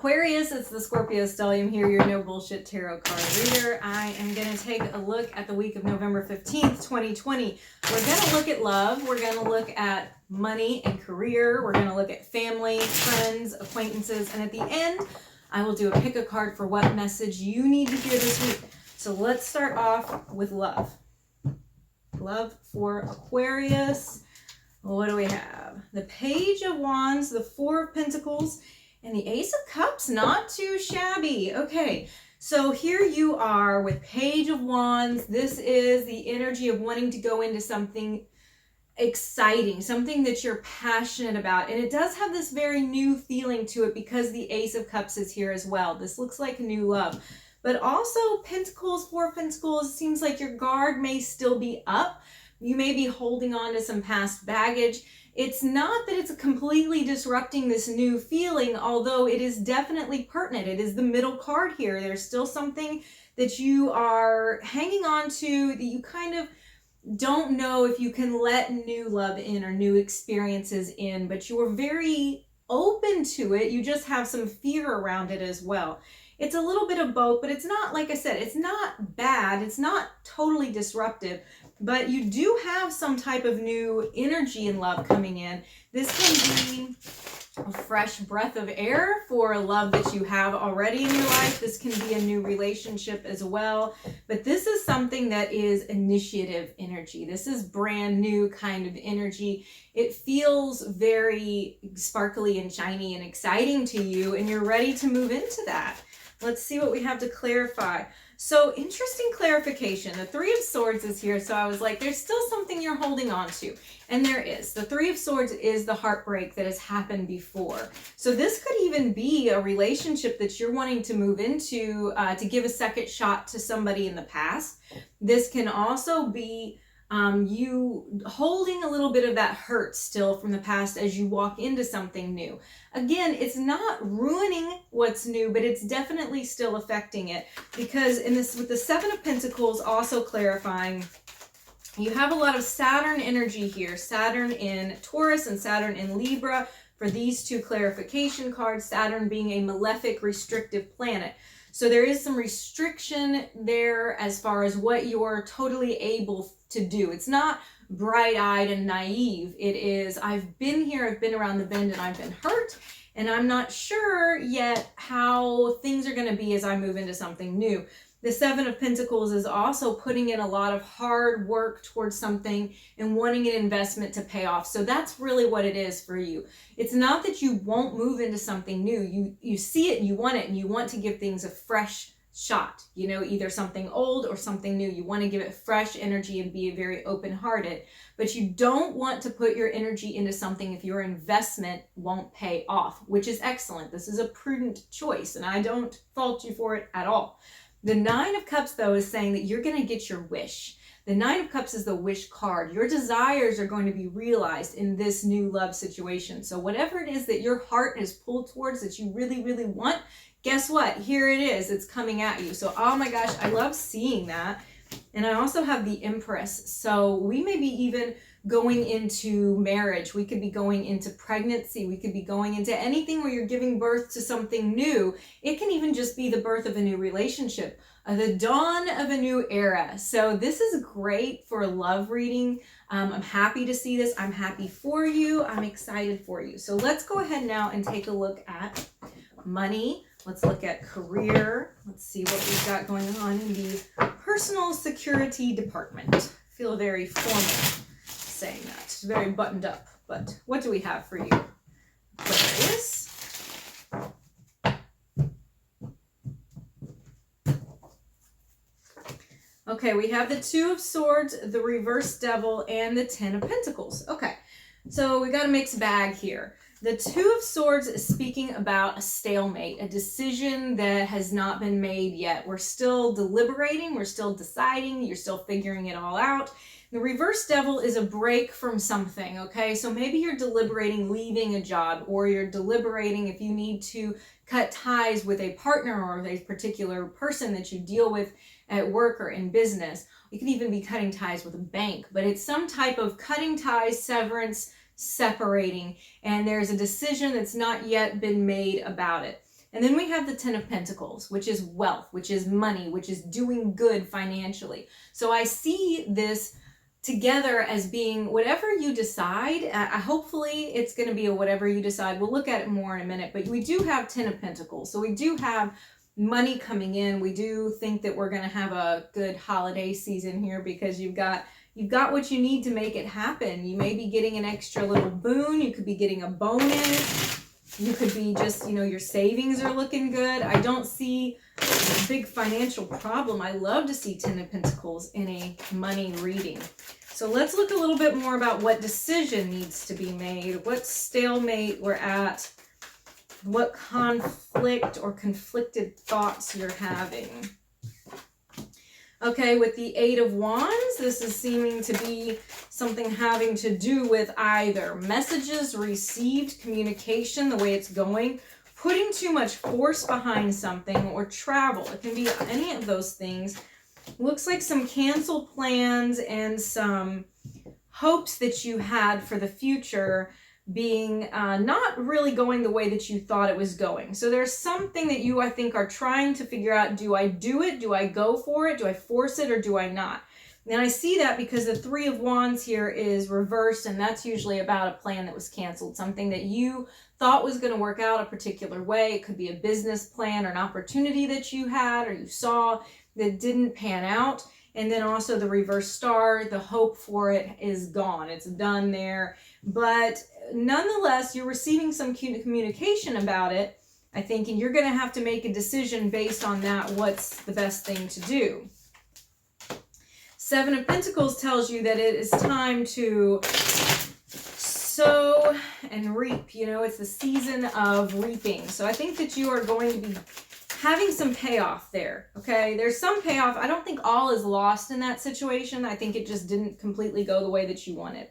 Aquarius, it's the Scorpio Stellium here, your no bullshit tarot card reader. I am going to take a look at the week of November 15th, 2020. We're going to look at love. We're going to look at money and career. We're going to look at family, friends, acquaintances. And at the end, I will do a pick a card for what message you need to hear this week. So let's start off with love. Love for Aquarius. What do we have? The Page of Wands, the Four of Pentacles, and the Ace of Cups. Not too shabby. Okay, so here you are with Page of Wands. This is the energy of wanting to go into something exciting, something that you're passionate about. And it does have this very new feeling to it because the Ace of Cups is here as well. This looks like a new love. But also Pentacles, Four of Pentacles, seems like your guard may still be up. You may be holding on to some past baggage. It's not that it's completely disrupting this new feeling, although it is definitely pertinent. It is the middle card here. There's still something that you are hanging on to that you kind of don't know if you can let new love in or new experiences in, but you are very open to it. You just have some fear around it as well. It's a little bit of both, but it's not, like I said, it's not bad. It's not totally disruptive, but you do have some type of new energy in love coming in. This can be a fresh breath of air for a love that you have already in your life. This can be a new relationship as well, but this is something that is initiative energy. This is brand new kind of energy. It feels very sparkly and shiny and exciting to you, and you're ready to move into that. Let's see what we have to clarify. So interesting clarification. The Three of Swords is here. So I was like, there's still something you're holding on to. And there is. The Three of Swords is the heartbreak that has happened before. So this could even be a relationship that you're wanting to move into to give a second shot to somebody in the past. This can also be you holding a little bit of that hurt still from the past as you walk into something new. Again, it's not ruining what's new, but it's definitely still affecting it, because in this, with the Seven of Pentacles also clarifying, you have a lot of Saturn energy here. Saturn in Taurus and Saturn in Libra for these two clarification cards, Saturn being a malefic, restrictive planet. So there is some restriction there as far as what you're totally able to do. It's not bright-eyed and naive. It is, I've been here, I've been around the bend, and I've been hurt, and I'm not sure yet how things are going to be as I move into something new. The Seven of Pentacles is also putting in a lot of hard work towards something and wanting an investment to pay off. So that's really what it is for you. It's not that you won't move into something new. You see it, you want it, and you want to give things a fresh shot, you know, either something old or something new. You want to give it fresh energy and be very open-hearted, but you don't want to put your energy into something if your investment won't pay off, which is excellent. This is a prudent choice, and I don't fault you for it at all. The Nine of Cups, though, is saying that you're going to get your wish. The Nine of Cups is the wish card. Your desires are going to be realized in this new love situation. So whatever it is that your heart is pulled towards that you really, really want, guess what? Here it is. It's coming at you. So, oh my gosh, I love seeing that. And I also have the Empress. So we may be even going into marriage. We could be going into pregnancy. We could be going into anything where you're giving birth to something new. It can even just be the birth of a new relationship, the dawn of a new era. So this is great for a love reading. I'm happy to see this. I'm happy for you. I'm excited for you. So let's go ahead now and take a look at money. Let's look at career. Let's see what we've got going on in the personal security department. I feel very formal saying that. It's very buttoned up. But what do we have for you, Aquarius? Okay, we have the Two of Swords, the Reverse Devil, and the Ten of Pentacles. Okay, so we got a mixed bag here. The Two of Swords is speaking about a stalemate, a decision that has not been made yet. We're still deliberating, we're still deciding, you're still figuring it all out. The Reverse Devil is a break from something, okay? So maybe you're deliberating leaving a job, or you're deliberating if you need to cut ties with a partner or a particular person that you deal with at work or in business. You could even be cutting ties with a bank, but it's some type of cutting ties, severance, separating, and there's a decision that's not yet been made about it. And then we have the Ten of Pentacles, which is wealth, which is money, which is doing good financially. So I see this together as being whatever you decide. Hopefully it's going to be a whatever you decide. We'll look at it more in a minute, but we do have Ten of Pentacles. So we do have money coming in. We do think that we're going to have a good holiday season here because you've got what you need to make it happen. You may be getting an extra little boon. You could be getting a bonus. You could be just, your savings are looking good. I don't see a big financial problem. I love to see Ten of Pentacles in a money reading. So let's look a little bit more about what decision needs to be made, what stalemate we're at, what conflict or conflicted thoughts you're having. Okay, with the Eight of Wands, this is seeming to be something having to do with either messages received, communication, the way it's going, putting too much force behind something, or travel. It can be any of those things. Looks like some canceled plans and some hopes that you had for the future being not really going the way that you thought it was going. So there's something that you, I think, are trying to figure out. Do I do it? Do I go for it? Do I force it or do I not? And I see that because the Three of Wands here is reversed, and that's usually about a plan that was canceled, something that you thought was going to work out a particular way. It could be a business plan or an opportunity that you had or you saw that didn't pan out. And then also the reverse star, the hope for it is gone. It's done there. But nonetheless, you're receiving some communication about it, I think, and you're going to have to make a decision based on that, what's the best thing to do. Seven of Pentacles tells you that it is time to sow and reap. It's the season of reaping. So I think that you are going to be having some payoff there, okay? There's some payoff. I don't think all is lost in that situation. I think it just didn't completely go the way that you wanted.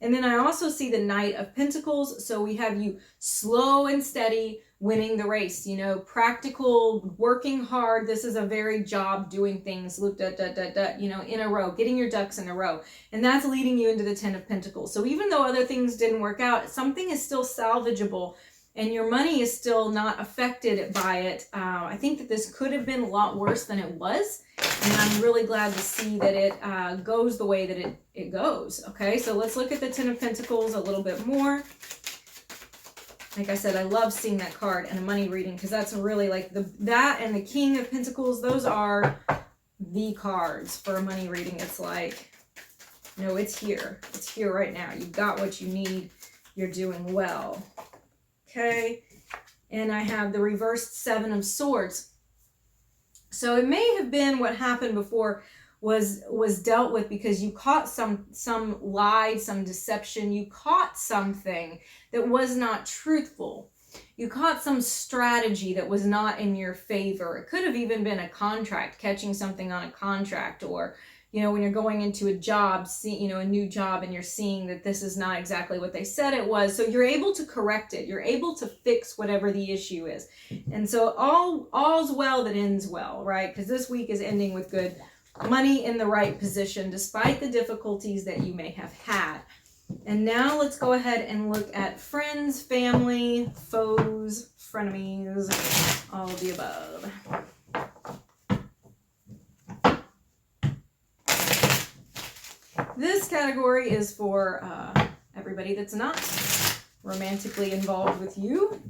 And then I also see the Knight of Pentacles. So we have you slow and steady winning the race, practical, working hard. This is a very job doing things, in a row, getting your ducks in a row. And that's leading you into the Ten of Pentacles. So even though other things didn't work out, something is still salvageable and your money is still not affected by it. I think that this could have been a lot worse than it was. And I'm really glad to see that it goes the way that it goes. Okay, so let's look at the Ten of Pentacles a little bit more. Like I said, I love seeing that card in a money reading because that's really like that and the King of Pentacles. Those are the cards for a money reading. It's like, no, it's here. It's here right now. You've got what you need. You're doing well. Okay, and I have the reversed Seven of Swords. So it may have been what happened before was dealt with because you caught some lie, some deception. You caught something that was not truthful. You caught some strategy that was not in your favor. It could have even been a contract, catching something on a contract, or when you're going into a job, a new job, and you're seeing that this is not exactly what they said it was. So you're able to correct it. You're able to fix whatever the issue is. And so all's well that ends well, right? Because this week is ending with good money in the right position, despite the difficulties that you may have had. And now let's go ahead and look at friends, family, foes, frenemies, all of the above. This category is for everybody that's not romantically involved with you.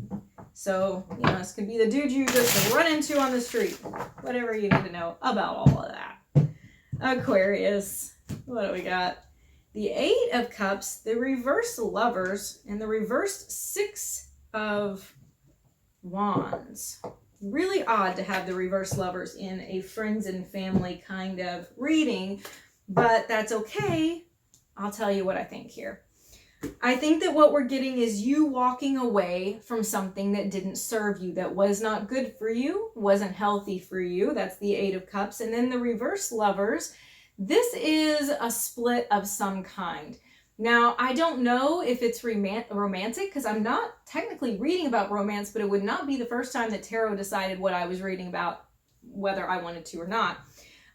So, this could be the dude you just run into on the street. Whatever you need to know about all of that. Aquarius, what do we got? The Eight of Cups, the reversed Lovers, and the reversed Six of Wands. Really odd to have the reversed Lovers in a friends and family kind of reading, but that's okay. I'll tell you what I think here. I think that what we're getting is you walking away from something that didn't serve you, that was not good for you, wasn't healthy for you. That's the Eight of Cups. And then the reverse Lovers, this is a split of some kind. Now, I don't know if it's romantic because I'm not technically reading about romance, but it would not be the first time that tarot decided what I was reading about, whether I wanted to or not.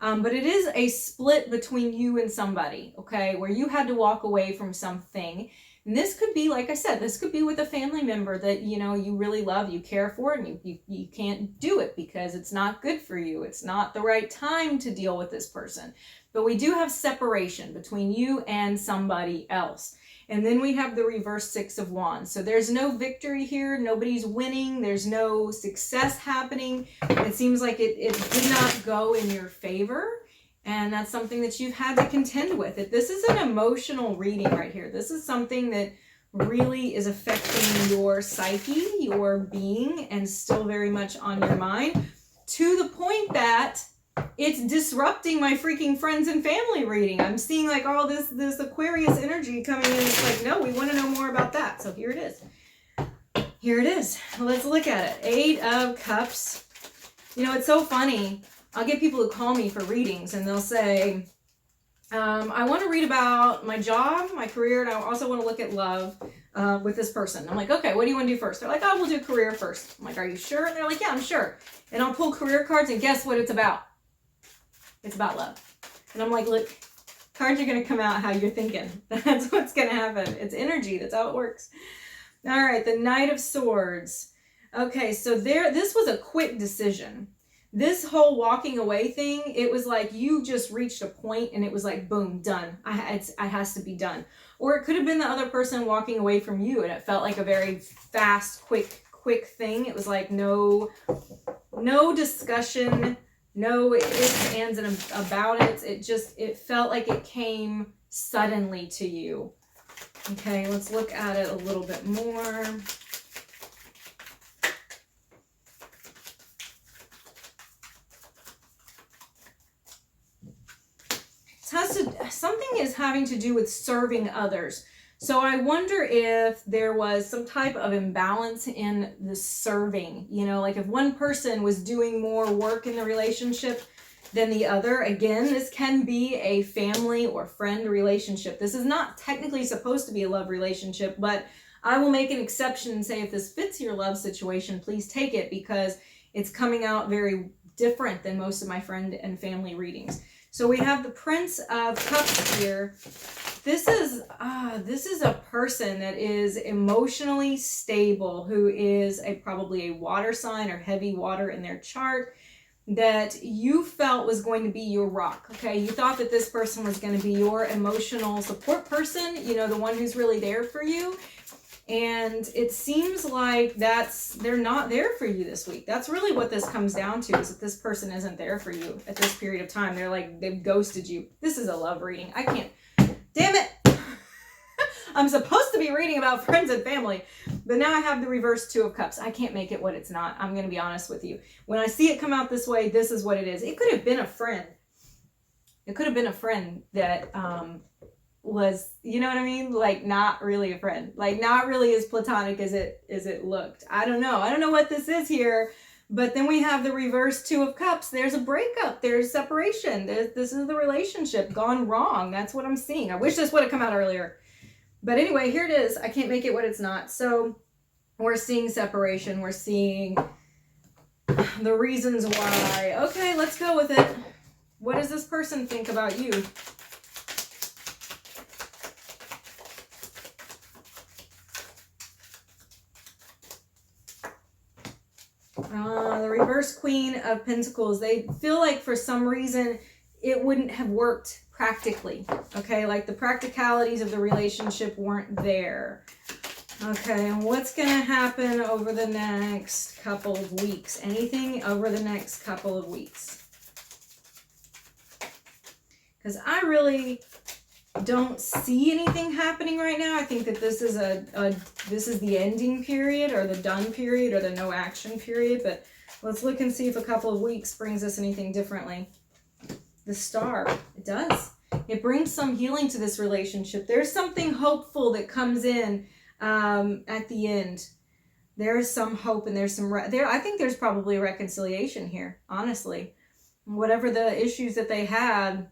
But it is a split between you and somebody, okay, where you had to walk away from something And this could be, like I said, this could be with a family member that, you know, you really love, you care for, and you can't do it because it's not good for you. It's not the right time to deal with this person. But we do have separation between you and somebody else. And then we have the reverse Six of Wands. So there's no victory here. Nobody's winning. There's no success happening. It seems like it did not go in your favor. And that's something that you've had to contend with. This is an emotional reading right here. This is something that really is affecting your psyche, your being, and still very much on your mind, to the point that it's disrupting my freaking friends and family reading. I'm seeing like all this Aquarius energy coming in. It's like, no, we want to know more about that. So here it is. Here it is. Let's look at it. Eight of Cups. You know, it's so funny. I'll get people who call me for readings and they'll say, I want to read about my job, my career, and I also want to look at love with this person. I'm like, okay, what do you want to do first? They're like, oh, we'll do career first. I'm like, are you sure? And they're like, yeah, I'm sure. And I'll pull career cards and guess what it's about? It's about love. And I'm like, look, cards are going to come out how you're thinking. That's what's going to happen. It's energy. That's how it works. All right, the Knight of Swords. Okay, so this was a quick decision. This whole walking away thing, it was like you just reached a point and it was like, boom, done. It has to be done. Or it could have been the other person walking away from you and it felt like a very fast, quick thing. It was like no discussion, no ifs, ands, and about it. It felt like it came suddenly to you. Okay, let's look at it a little bit more. Something is having to do with serving others. So I wonder if there was some type of imbalance in the serving, you know, like if one person was doing more work in the relationship than the other. Again, this can be a family or friend relationship. This is not technically supposed to be a love relationship, but I will make an exception and say if this fits your love situation, please take it because it's coming out very different than most of my friend and family readings. So we have the Prince of Cups here. This is a person that is emotionally stable, who is probably a water sign or heavy water in their chart, that you felt was going to be your rock. Okay, you thought that this person was going to be your emotional support person, you know, the one who's really there for you. And it seems like they're not there for you this week. That's really what this comes down to, is that this person isn't there for you at this period of time. They've ghosted you. This is a love reading. I can't, damn it. I'm supposed to be reading about friends and family, but now I have the reverse Two of Cups. I can't make it what it's not. I'm going to be honest with you. When I see it come out this way, this is what it is. It could have been a friend. It could have been a friend that, was, you know what I mean? Like not really a friend, like not really as platonic as it looked. I don't know what this is here, but then we have the reverse Two of Cups. There's a breakup, there's separation, this is the relationship gone wrong. That's what I'm seeing. I wish this would have come out earlier, but anyway, here it is. I can't make it what it's not. So we're seeing separation, we're seeing the reasons why. Okay, let's go with it. What does this person think about you? The reverse Queen of Pentacles. They feel like for some reason it wouldn't have worked practically. Okay, like the practicalities of the relationship weren't there. Okay, and what's going to happen over the next couple of weeks? Anything over the next couple of weeks? Because I really don't see anything happening right now. I think that this is this is the ending period, or the done period, or the no action period. But let's look and see if a couple of weeks brings us anything differently. The Star, it does. It brings some healing to this relationship. There's something hopeful that comes in at the end. There is some hope, and there's some I think there's probably a reconciliation here. Honestly, whatever the issues that they had,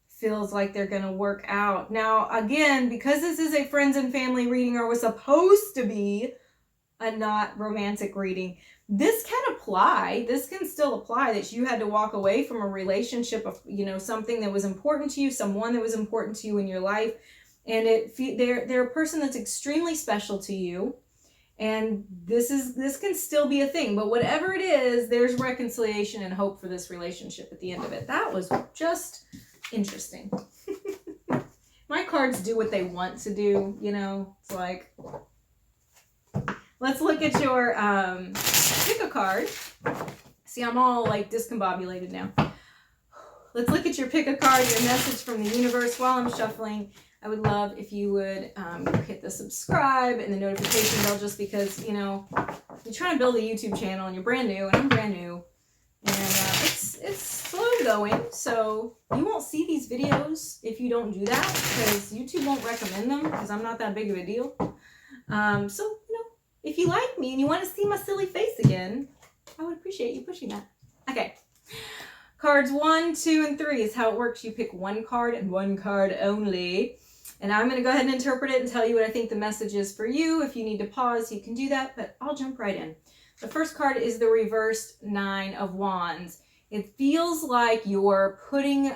feels like they're going to work out. Now, again, because this is a friends and family reading, or was supposed to be a not romantic reading, this can apply. This can still apply, that you had to walk away from a relationship of, you know, something that was important to you, someone that was important to you in your life, and they're a person that's extremely special to you. And this can still be a thing, but whatever it is, there's reconciliation and hope for this relationship at the end of it. That was just interesting. My cards do what they want to do, you know. It's like, let's look at your pick a card. See, I'm all like discombobulated now. Let's look at your pick a card, your message from the universe. While I'm shuffling, I would love if you would hit the subscribe and the notification bell, just because, you know, you're trying to build a YouTube channel and you're brand new, and I'm brand new, and it's slow going, so you won't see these videos if you don't do that, because YouTube won't recommend them, because I'm not that big of a deal. So, you know, if you like me and you want to see my silly face again, I would appreciate you pushing that. Okay. Cards 1, 2, and 3 is how it works. You pick one card and one card only. And I'm going to go ahead and interpret it and tell you what I think the message is for you. If you need to pause, you can do that, but I'll jump right in. The first card is the reversed 9 of Wands. It feels like you're putting,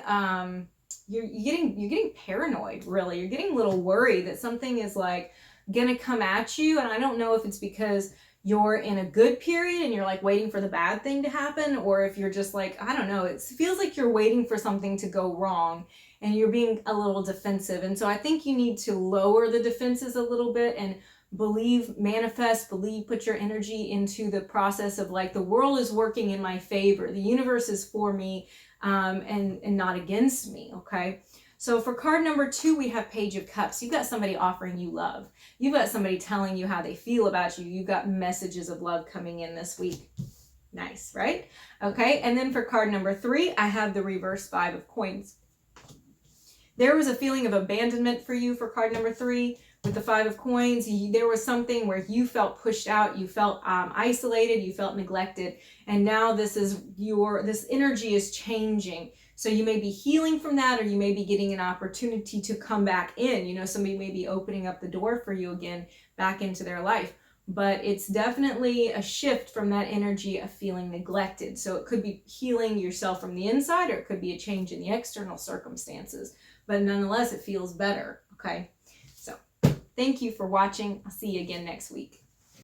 you're getting paranoid, really. You're getting a little worried that something is like going to come at you. And I don't know if it's because you're in a good period and you're like waiting for the bad thing to happen, or if you're just like, I don't know, it feels like you're waiting for something to go wrong and you're being a little defensive. And so I think you need to lower the defenses a little bit and believe, manifest, believe, put your energy into the process of like, the world is working in my favor. The universe is for me and not against me, okay? So for card number 2, we have Page of Cups. You've got somebody offering you love. You've got somebody telling you how they feel about you. You've got messages of love coming in this week. Nice, right? Okay, and then for card number 3, I have the reverse 5 of Coins. There was a feeling of abandonment for you for card number 3 with the 5 of Coins. There was something where you felt pushed out, you felt isolated, you felt neglected, and now this energy is changing. So you may be healing from that, or you may be getting an opportunity to come back in. You know, somebody may be opening up the door for you again, back into their life. But it's definitely a shift from that energy of feeling neglected. So it could be healing yourself from the inside, or it could be a change in the external circumstances. But nonetheless, it feels better, okay? So thank you for watching. I'll see you again next week.